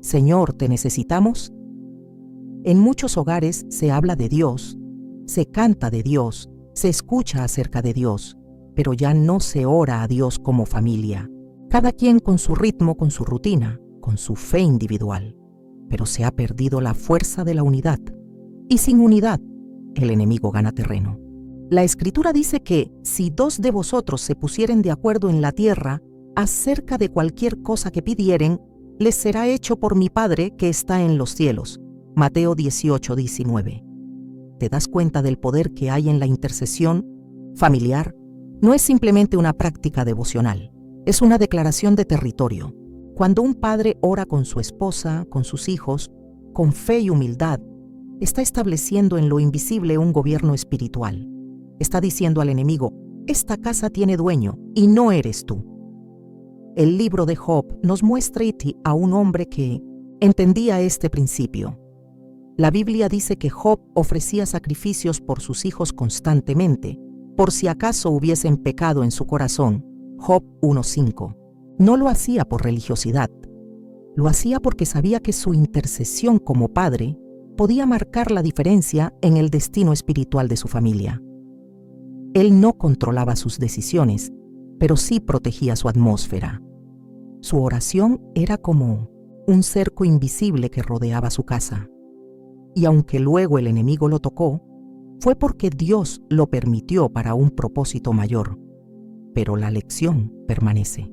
Señor, ¿te necesitamos? En muchos hogares se habla de Dios, se canta de Dios, se escucha acerca de Dios, pero ya no se ora a Dios como familia. Cada quien con su ritmo, con su rutina, con su fe individual. Pero se ha perdido la fuerza de la unidad. Y sin unidad, el enemigo gana terreno. La Escritura dice que si dos de vosotros se pusieren de acuerdo en la tierra acerca de cualquier cosa que pidieren, les será hecho por mi Padre que está en los cielos. Mateo 18:19. ¿Te das cuenta del poder que hay en la intercesión familiar? No es simplemente una práctica devocional, es una declaración de territorio. Cuando un padre ora con su esposa, con sus hijos, con fe y humildad, está estableciendo en lo invisible un gobierno espiritual. Está diciendo al enemigo: esta casa tiene dueño y no eres tú. El libro de Job nos muestra a un hombre que entendía este principio. La Biblia dice que Job ofrecía sacrificios por sus hijos constantemente, por si acaso hubiesen pecado en su corazón. Job 1:5. No lo hacía por religiosidad. Lo hacía porque sabía que su intercesión como padre podía marcar la diferencia en el destino espiritual de su familia. Él no controlaba sus decisiones, pero sí protegía su atmósfera. Su oración era como un cerco invisible que rodeaba su casa. Y aunque luego el enemigo lo tocó, fue porque Dios lo permitió para un propósito mayor. Pero la lección permanece.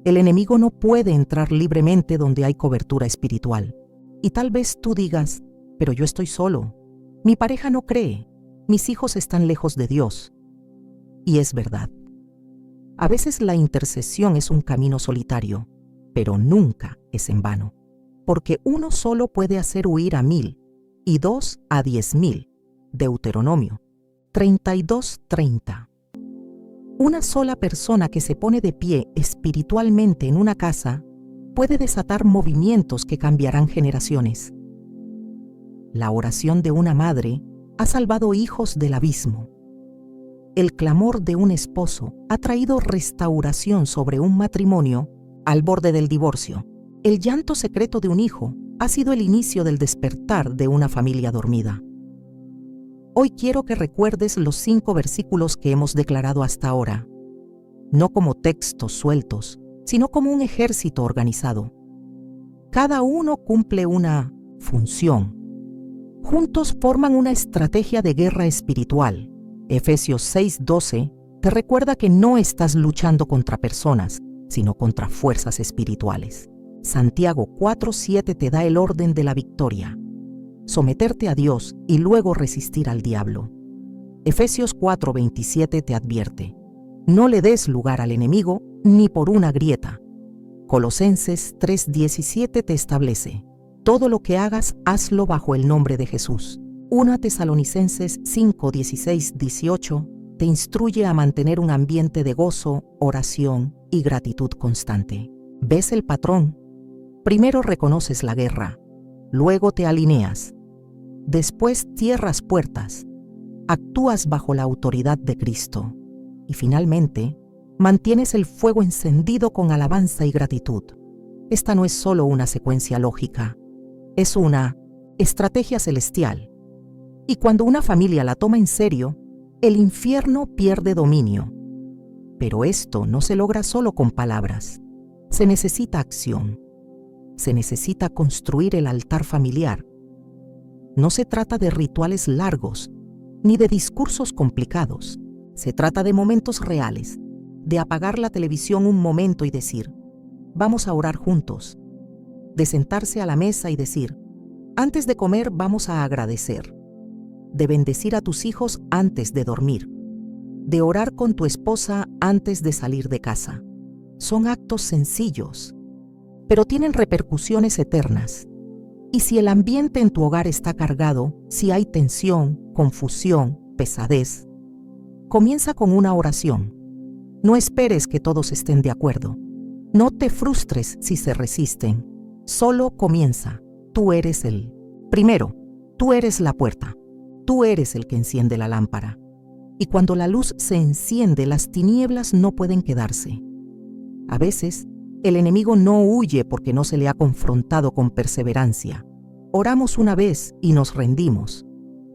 El enemigo no puede entrar libremente donde hay cobertura espiritual. Y tal vez tú digas: pero yo estoy solo, mi pareja no cree, mis hijos están lejos de Dios. Y es verdad. A veces la intercesión es un camino solitario, pero nunca es en vano. Porque uno solo puede hacer huir a 1000 y 2 a 10,000. Deuteronomio 32:30. Una sola persona que se pone de pie espiritualmente en una casa puede desatar movimientos que cambiarán generaciones. La oración de una madre ha salvado hijos del abismo. El clamor de un esposo ha traído restauración sobre un matrimonio al borde del divorcio. El llanto secreto de un hijo ha sido el inicio del despertar de una familia dormida. Hoy quiero que recuerdes los 5 versículos que hemos declarado hasta ahora, no como textos sueltos, sino como un ejército organizado. Cada uno cumple una función. Juntos forman una estrategia de guerra espiritual. Efesios 6:12 te recuerda que no estás luchando contra personas, sino contra fuerzas espirituales. Santiago 4:7 te da el orden de la victoria: someterte a Dios y luego resistir al diablo. Efesios 4:27 te advierte: no le des lugar al enemigo ni por una grieta. Colosenses 3:17 te establece: todo lo que hagas, hazlo bajo el nombre de Jesús. 1 Tesalonicenses 5:16-18 te instruye a mantener un ambiente de gozo, oración y gratitud constante. ¿Ves el patrón? Primero reconoces la guerra, luego te alineas, después cierras puertas, actúas bajo la autoridad de Cristo y finalmente mantienes el fuego encendido con alabanza y gratitud. Esta no es solo una secuencia lógica, es una estrategia celestial. Y cuando una familia la toma en serio, el infierno pierde dominio. Pero esto no se logra solo con palabras. Se necesita acción. Se necesita construir el altar familiar. No se trata de rituales largos, ni de discursos complicados. Se trata de momentos reales, de apagar la televisión un momento y decir: vamos a orar juntos. De sentarse a la mesa y decir: antes de comer vamos a agradecer. De bendecir a tus hijos antes de dormir. De orar con tu esposa antes de salir de casa. Son actos sencillos, pero tienen repercusiones eternas. Y si el ambiente en tu hogar está cargado, si hay tensión, confusión, pesadez, comienza con una oración. No esperes que todos estén de acuerdo. No te frustres si se resisten. Solo comienza. Tú eres primero, tú eres la puerta. Tú eres el que enciende la lámpara. Y cuando la luz se enciende, las tinieblas no pueden quedarse. A veces, el enemigo no huye porque no se le ha confrontado con perseverancia. Oramos una vez y nos rendimos.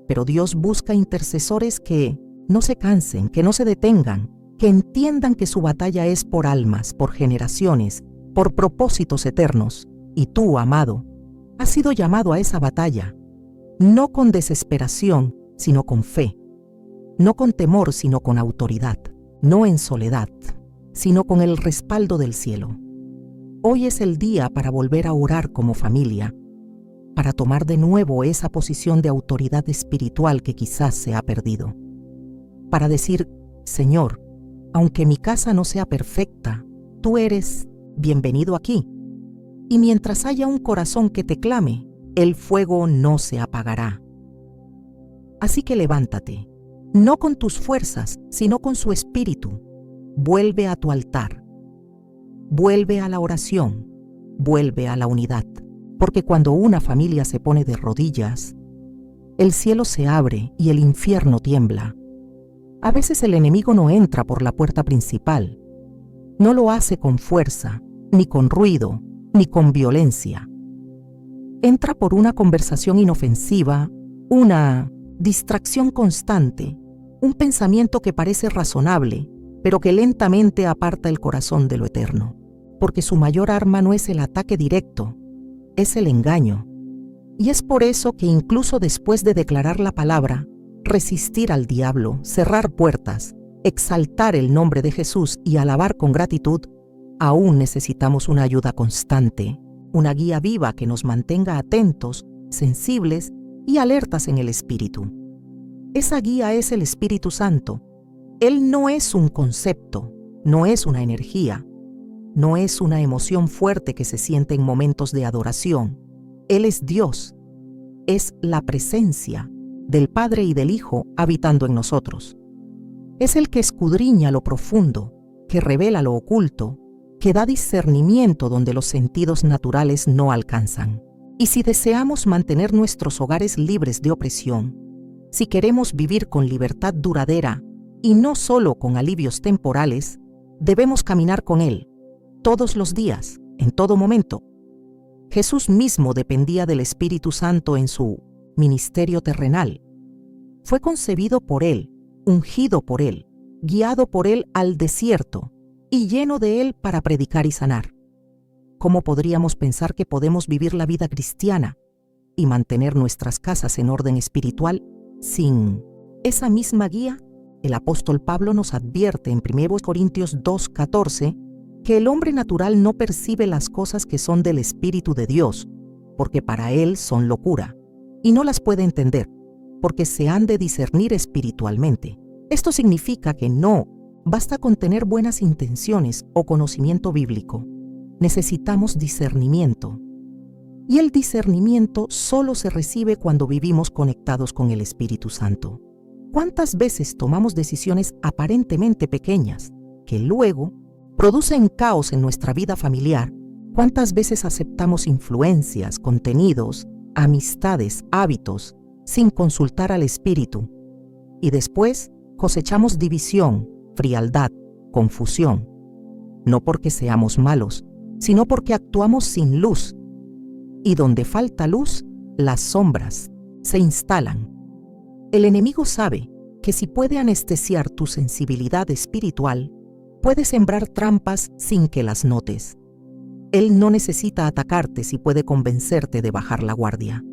Pero Dios busca intercesores que no se cansen, que no se detengan, que entiendan que su batalla es por almas, por generaciones, por propósitos eternos. Y tú, amado, has sido llamado a esa batalla. No con desesperación, sino con fe. No con temor, sino con autoridad. No en soledad, sino con el respaldo del cielo. Hoy es el día para volver a orar como familia, para tomar de nuevo esa posición de autoridad espiritual que quizás se ha perdido. Para decir: Señor, aunque mi casa no sea perfecta, tú eres bienvenido aquí. Y mientras haya un corazón que te clame, el fuego no se apagará. Así que levántate, no con tus fuerzas, sino con su espíritu. Vuelve a tu altar. Vuelve a la oración. Vuelve a la unidad. Porque cuando una familia se pone de rodillas, el cielo se abre y el infierno tiembla. A veces el enemigo no entra por la puerta principal. No lo hace con fuerza, ni con ruido, ni con violencia. Entra por una conversación inofensiva, una distracción constante, un pensamiento que parece razonable, pero que lentamente aparta el corazón de lo eterno. Porque su mayor arma no es el ataque directo, es el engaño. Y es por eso que incluso después de declarar la palabra, resistir al diablo, cerrar puertas, exaltar el nombre de Jesús y alabar con gratitud, aún necesitamos una ayuda constante, una guía viva que nos mantenga atentos, sensibles y alertas en el Espíritu. Esa guía es el Espíritu Santo. Él no es un concepto, no es una energía, no es una emoción fuerte que se siente en momentos de adoración. Él es Dios, es la presencia del Padre y del Hijo habitando en nosotros. Es el que escudriña lo profundo, que revela lo oculto, que da discernimiento donde los sentidos naturales no alcanzan. Y si deseamos mantener nuestros hogares libres de opresión, si queremos vivir con libertad duradera y no solo con alivios temporales, debemos caminar con Él todos los días, en todo momento. Jesús mismo dependía del Espíritu Santo en su ministerio terrenal. Fue concebido por Él, ungido por Él, guiado por Él al desierto y lleno de Él para predicar y sanar. ¿Cómo podríamos pensar que podemos vivir la vida cristiana y mantener nuestras casas en orden espiritual sin esa misma guía? El apóstol Pablo nos advierte en 1 Corintios 2:14 que el hombre natural no percibe las cosas que son del Espíritu de Dios, porque para él son locura, y no las puede entender, porque se han de discernir espiritualmente. Esto significa que no basta con tener buenas intenciones o conocimiento bíblico. Necesitamos discernimiento. Y el discernimiento solo se recibe cuando vivimos conectados con el Espíritu Santo. ¿Cuántas veces tomamos decisiones aparentemente pequeñas que luego producen caos en nuestra vida familiar? ¿Cuántas veces aceptamos influencias, contenidos, amistades, hábitos, sin consultar al Espíritu? Y después cosechamos división, frialdad, confusión. No porque seamos malos, sino porque actuamos sin luz. Y donde falta luz, las sombras se instalan. El enemigo sabe que si puede anestesiar tu sensibilidad espiritual, puede sembrar trampas sin que las notes. Él no necesita atacarte si puede convencerte de bajar la guardia.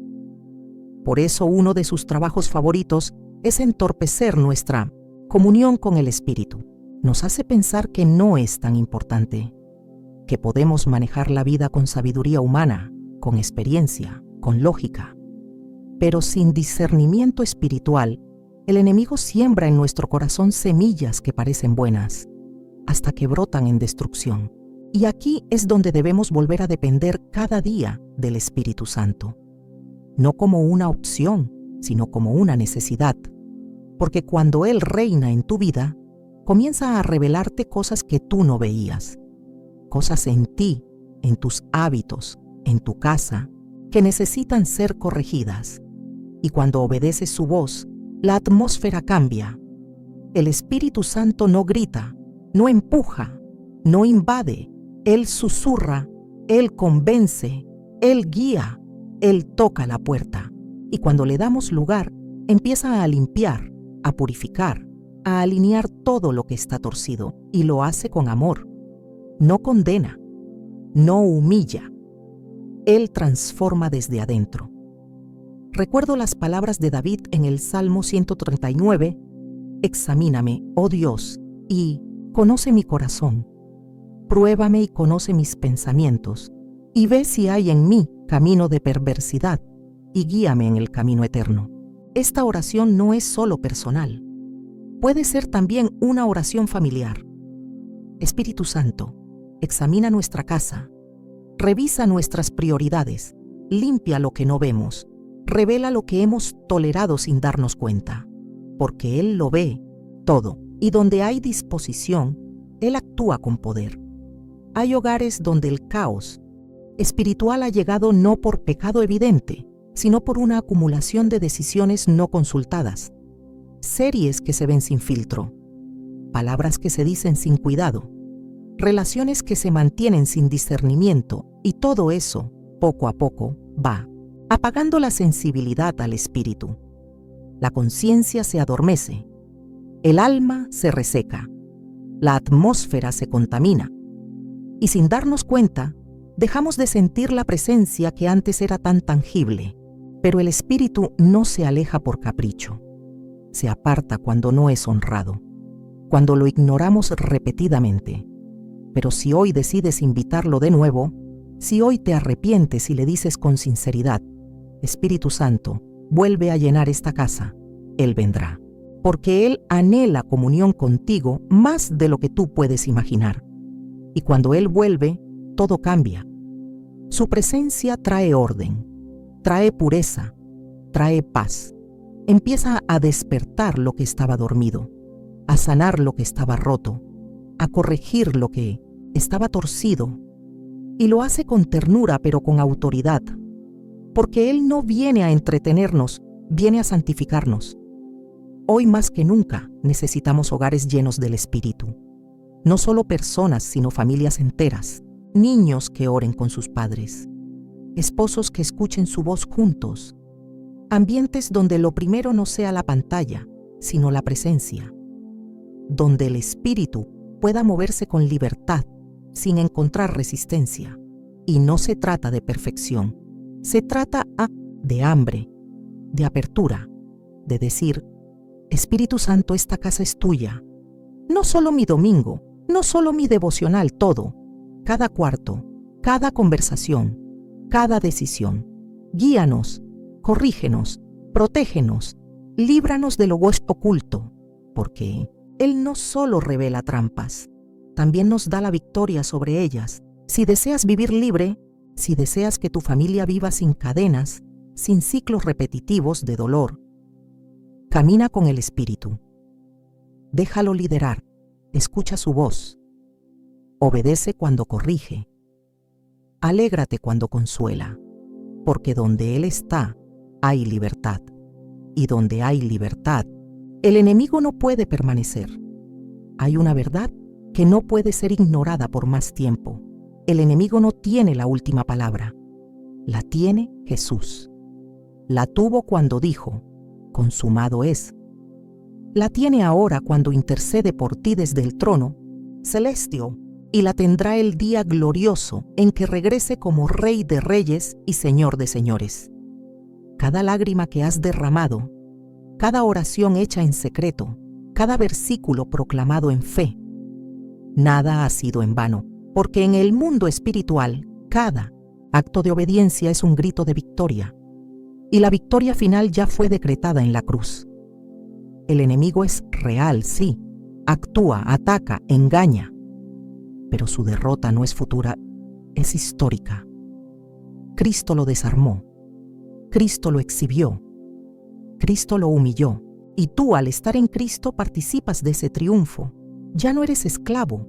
Por eso uno de sus trabajos favoritos es entorpecer nuestra comunión con el Espíritu. Nos hace pensar que no es tan importante, que podemos manejar la vida con sabiduría humana, con experiencia, con lógica. Pero sin discernimiento espiritual, el enemigo siembra en nuestro corazón semillas que parecen buenas, hasta que brotan en destrucción. Y aquí es donde debemos volver a depender cada día del Espíritu Santo. No como una opción, sino como una necesidad. Porque cuando Él reina en tu vida, comienza a revelarte cosas que tú no veías. Cosas en ti, en tus hábitos, en tu casa, que necesitan ser corregidas. Y cuando obedeces su voz, la atmósfera cambia. El Espíritu Santo no grita, no empuja, no invade. Él susurra, Él convence, Él guía, Él toca la puerta. Y cuando le damos lugar, empieza a limpiar, a purificar, a alinear todo lo que está torcido. Y lo hace con amor. No condena, no humilla. Él transforma desde adentro. Recuerdo las palabras de David en el Salmo 139, «Examíname, oh Dios, y conoce mi corazón. Pruébame y conoce mis pensamientos, y ve si hay en mí camino de perversidad, y guíame en el camino eterno». Esta oración no es solo personal. Puede ser también una oración familiar. Espíritu Santo, examina nuestra casa, revisa nuestras prioridades, limpia lo que no vemos, revela lo que hemos tolerado sin darnos cuenta, porque Él lo ve todo, y donde hay disposición, Él actúa con poder. Hay hogares donde el caos espiritual ha llegado no por pecado evidente, sino por una acumulación de decisiones no consultadas, series que se ven sin filtro, palabras que se dicen sin cuidado, relaciones que se mantienen sin discernimiento, y todo eso, poco a poco, va apagando la sensibilidad al espíritu. La conciencia se adormece, el alma se reseca, la atmósfera se contamina, y sin darnos cuenta, dejamos de sentir la presencia que antes era tan tangible. Pero el espíritu no se aleja por capricho, se aparta cuando no es honrado, cuando lo ignoramos repetidamente. Pero si hoy decides invitarlo de nuevo, si hoy te arrepientes y le dices con sinceridad, Espíritu Santo, vuelve a llenar esta casa, Él vendrá, porque Él anhela comunión contigo más de lo que tú puedes imaginar. Y cuando Él vuelve, todo cambia. Su presencia trae orden, trae pureza, trae paz. Empieza a despertar lo que estaba dormido, a sanar lo que estaba roto, a corregir lo que estaba torcido, y lo hace con ternura pero con autoridad. porque Él no viene a entretenernos, viene a santificarnos. Hoy más que nunca necesitamos hogares llenos del Espíritu. No solo personas, sino familias enteras, niños que oren con sus padres, esposos que escuchen su voz juntos, ambientes donde lo primero no sea la pantalla, sino la presencia, donde el Espíritu pueda moverse con libertad, sin encontrar resistencia. Y no se trata de perfección, se trata de hambre, de apertura, de decir: Espíritu Santo, esta casa es tuya. No solo mi domingo, no solo mi devocional, todo, cada cuarto, cada conversación, cada decisión. Guíanos, corrígenos, protégenos, líbranos de lo oculto, porque Él no solo revela trampas, también nos da la victoria sobre ellas. Si deseas vivir libre, si deseas que tu familia viva sin cadenas, sin ciclos repetitivos de dolor, camina con el Espíritu. Déjalo liderar, escucha su voz, obedece cuando corrige, alégrate cuando consuela, porque donde Él está, hay libertad, y donde hay libertad, el enemigo no puede permanecer. Hay una verdad que no puede ser ignorada por más tiempo. El enemigo no tiene la última palabra, la tiene Jesús. La tuvo cuando dijo: consumado es. La tiene ahora cuando intercede por ti desde el trono celestial, y la tendrá el día glorioso en que regrese como Rey de Reyes y Señor de Señores. Cada lágrima que has derramado, cada oración hecha en secreto, cada versículo proclamado en fe, nada ha sido en vano, porque en el mundo espiritual, cada acto de obediencia es un grito de victoria, y la victoria final ya fue decretada en la cruz. El enemigo es real, sí, actúa, ataca, engaña, pero su derrota no es futura, es histórica. Cristo lo desarmó, Cristo lo exhibió, Cristo lo humilló, y tú, al estar en Cristo, participas de ese triunfo. Ya no eres esclavo,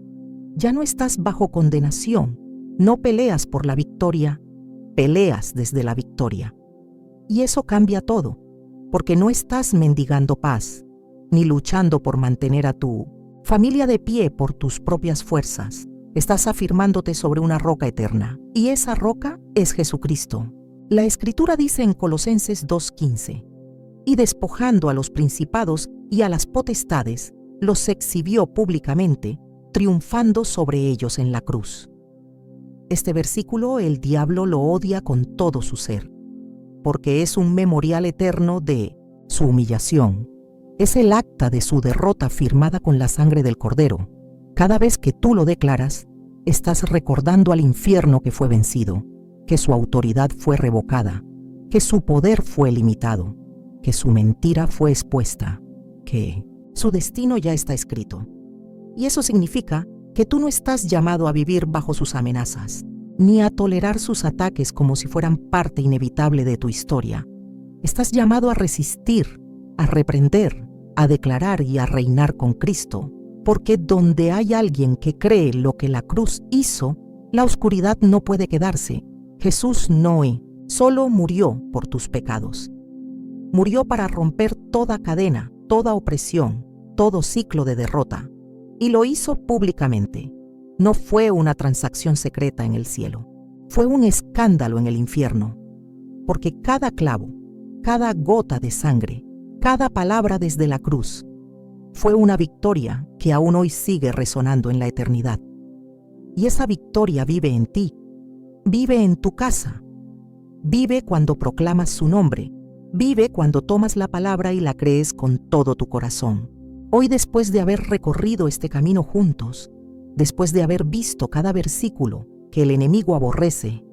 ya no estás bajo condenación, no peleas por la victoria, peleas desde la victoria. Y eso cambia todo, porque no estás mendigando paz, ni luchando por mantener a tu familia de pie por tus propias fuerzas. Estás afirmándote sobre una roca eterna, y esa roca es Jesucristo. La Escritura dice en Colosenses 2:15, y despojando a los principados y a las potestades, los exhibió públicamente, triunfando sobre ellos en la cruz. Este versículo el diablo lo odia con todo su ser, porque es un memorial eterno de su humillación. Es el acta de su derrota firmada con la sangre del Cordero. Cada vez que tú lo declaras, estás recordando al infierno que fue vencido, que su autoridad fue revocada, que su poder fue limitado, que su mentira fue expuesta, que su destino ya está escrito. Y eso significa que tú no estás llamado a vivir bajo sus amenazas, ni a tolerar sus ataques como si fueran parte inevitable de tu historia. Estás llamado a resistir, a reprender, a declarar y a reinar con Cristo, porque donde hay alguien que cree lo que la cruz hizo, la oscuridad no puede quedarse. Jesús no solo murió por tus pecados. Murió para romper toda cadena, toda opresión, todo ciclo de derrota. Y lo hizo públicamente. No fue una transacción secreta en el cielo. Fue un escándalo en el infierno. Porque cada clavo, cada gota de sangre, cada palabra desde la cruz, fue una victoria que aún hoy sigue resonando en la eternidad. Y esa victoria vive en ti, vive en tu casa, vive cuando proclamas su nombre, vive cuando tomas la palabra y la crees con todo tu corazón. Hoy, después de haber recorrido este camino juntos, después de haber visto cada versículo que el enemigo aborrece,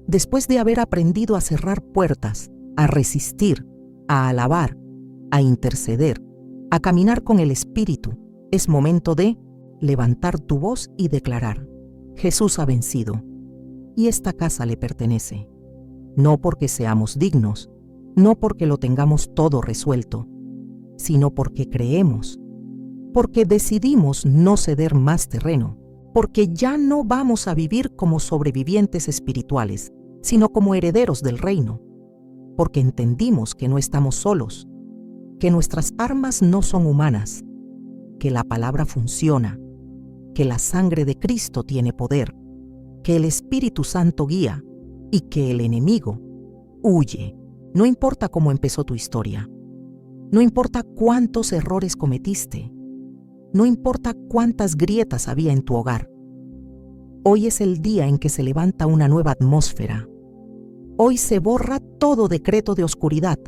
después de haber aprendido a cerrar puertas, a resistir, a alabar, a interceder, a caminar con el Espíritu, es momento de levantar tu voz y declarar: Jesús ha vencido, y esta casa le pertenece. No porque seamos dignos, no porque lo tengamos todo resuelto, sino porque creemos, porque decidimos no ceder más terreno, porque ya no vamos a vivir como sobrevivientes espirituales, sino como herederos del reino, porque entendimos que no estamos solos, que nuestras armas no son humanas, que la palabra funciona, que la sangre de Cristo tiene poder, que el Espíritu Santo guía y que el enemigo huye. No importa cómo empezó tu historia, no importa cuántos errores cometiste, no importa cuántas grietas había en tu hogar. Hoy es el día en que se levanta una nueva atmósfera. Hoy se borra todo decreto de oscuridad,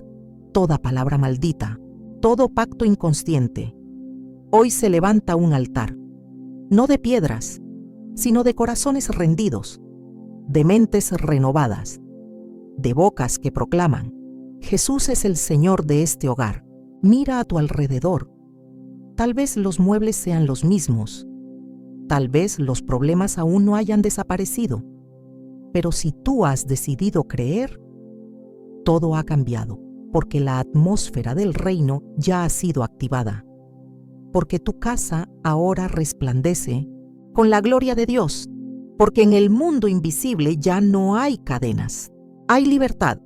toda palabra maldita, todo pacto inconsciente. Hoy se levanta un altar, no de piedras, sino de corazones rendidos, de mentes renovadas, de bocas que proclaman: Jesús es el Señor de este hogar. Mira a tu alrededor. Tal vez los muebles sean los mismos. Tal vez los problemas aún no hayan desaparecido. Pero si tú has decidido creer, todo ha cambiado, porque la atmósfera del reino ya ha sido activada. Porque tu casa ahora resplandece con la gloria de Dios. Porque en el mundo invisible ya no hay cadenas. Hay libertad.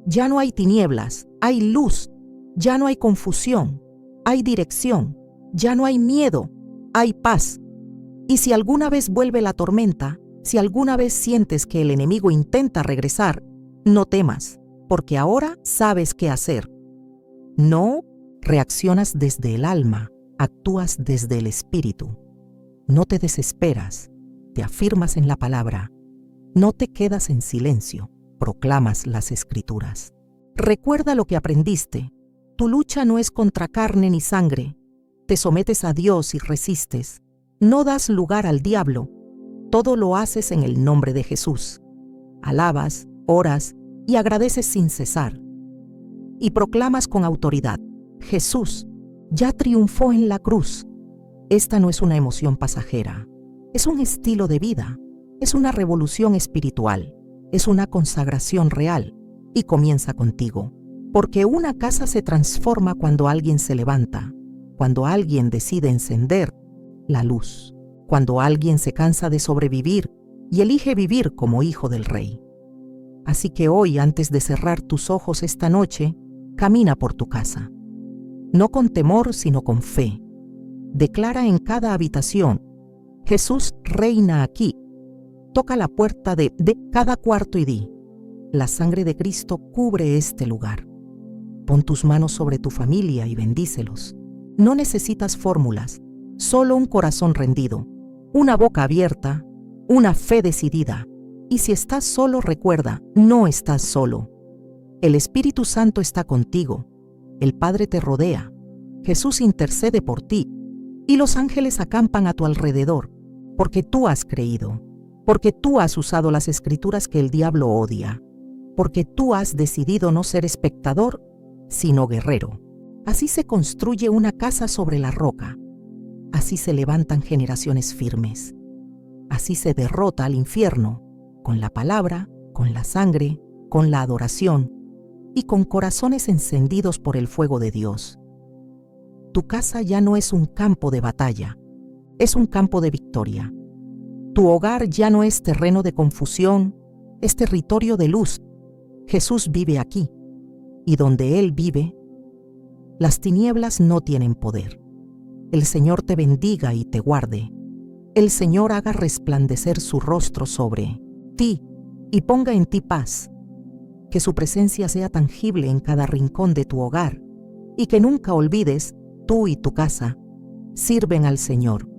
Ya no hay tinieblas. Hay luz. Ya no hay confusión. Hay dirección. Ya no hay miedo. Hay paz. Y si alguna vez vuelve la tormenta, si alguna vez sientes que el enemigo intenta regresar, no temas, porque ahora sabes qué hacer. No reaccionas desde el alma, actúas desde el espíritu. No te desesperas, te afirmas en la palabra. No te quedas en silencio, proclamas las escrituras. Recuerda lo que aprendiste. Tu lucha no es contra carne ni sangre. Te sometes a Dios y resistes. No das lugar al diablo. Todo lo haces en el nombre de Jesús. Alabas, oras y agradeces sin cesar. Y proclamas con autoridad: Jesús ya triunfó en la cruz. Esta no es una emoción pasajera. Es un estilo de vida. Es una revolución espiritual. Es una consagración real. Y comienza contigo. Porque una casa se transforma cuando alguien se levanta. Cuando alguien decide encender la luz. Cuando alguien se cansa de sobrevivir y elige vivir como hijo del Rey. Así que hoy, antes de cerrar tus ojos esta noche, camina por tu casa. No con temor, sino con fe. Declara en cada habitación: Jesús reina aquí. Toca la puerta de cada cuarto y di: la sangre de Cristo cubre este lugar. Pon tus manos sobre tu familia y bendícelos. No necesitas fórmulas, solo un corazón rendido, una boca abierta, una fe decidida. Y si estás solo, recuerda, no estás solo. El Espíritu Santo está contigo. El Padre te rodea. Jesús intercede por ti. Y los ángeles acampan a tu alrededor, porque tú has creído. Porque tú has usado las escrituras que el diablo odia. Porque tú has decidido no ser espectador, sino guerrero. Así se construye una casa sobre la roca. Así se levantan generaciones firmes. Así se derrota al infierno, con la palabra, con la sangre, con la adoración y con corazones encendidos por el fuego de Dios. Tu casa ya no es un campo de batalla, es un campo de victoria. Tu hogar ya no es terreno de confusión, es territorio de luz. Jesús vive aquí, y donde Él vive, las tinieblas no tienen poder. El Señor te bendiga y te guarde. El Señor haga resplandecer su rostro sobre ti y ponga en ti paz. Que su presencia sea tangible en cada rincón de tu hogar y que nunca olvides, tú y tu casa sirven al Señor.